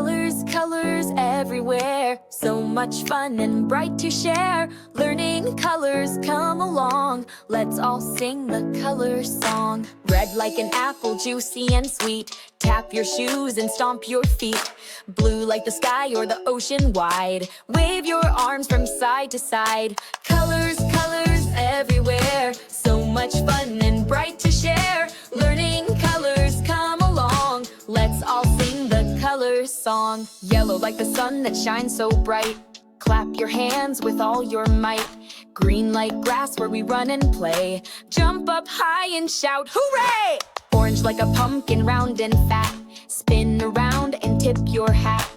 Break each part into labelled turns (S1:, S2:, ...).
S1: Colors, colors everywhere, so much fun and bright to share. Learning colors, come along, let's all sing the color song. Red like an apple, juicy and sweet, tap your shoes and stomp your feet. Blue like the sky or the ocean wide, wave your arms from side to side. Colors, colors everywhere, so much fun and bright to share. Learning colors, come along, let's all sing the color song. Yellow like the sun that shines so bright, clap your hands with all your might. Green like grass where we run and play, jump up high and shout hooray! Orange like a pumpkin, round and fat, spin around and tip your hat.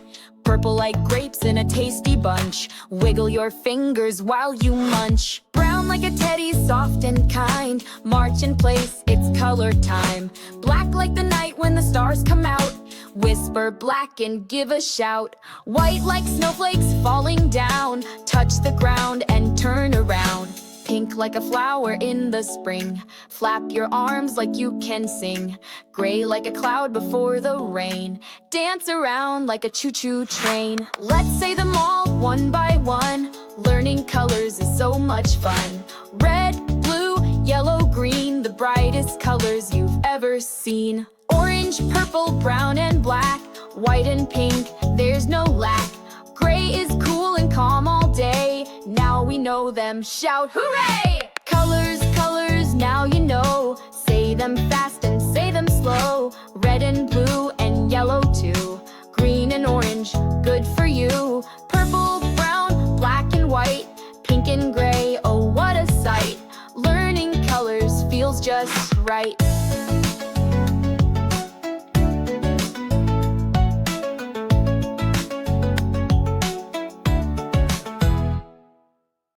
S1: Purple like grapes in a tasty bunch, wiggle your fingers while you munch. Brown like a teddy, soft and kind, march in place, it's color time. Black like the night when the stars come out, whisper black and give a shout. White like snowflakes falling down, touch the ground and turn around. Pink like a flower in the spring, flap your arms like you can sing. Gray like a cloud before the rain, dance around like a choo-choo train. Let's say them all one by one, learning colors is so much fun. Red, blue, yellow, green, the brightest colors you've ever seen. Orange, purple, brown and black, white and pink, there's no lack. Gray is cool and calm all day, now we know them, shout hooray! Colors, colors, now you know, say them fast and say them slow.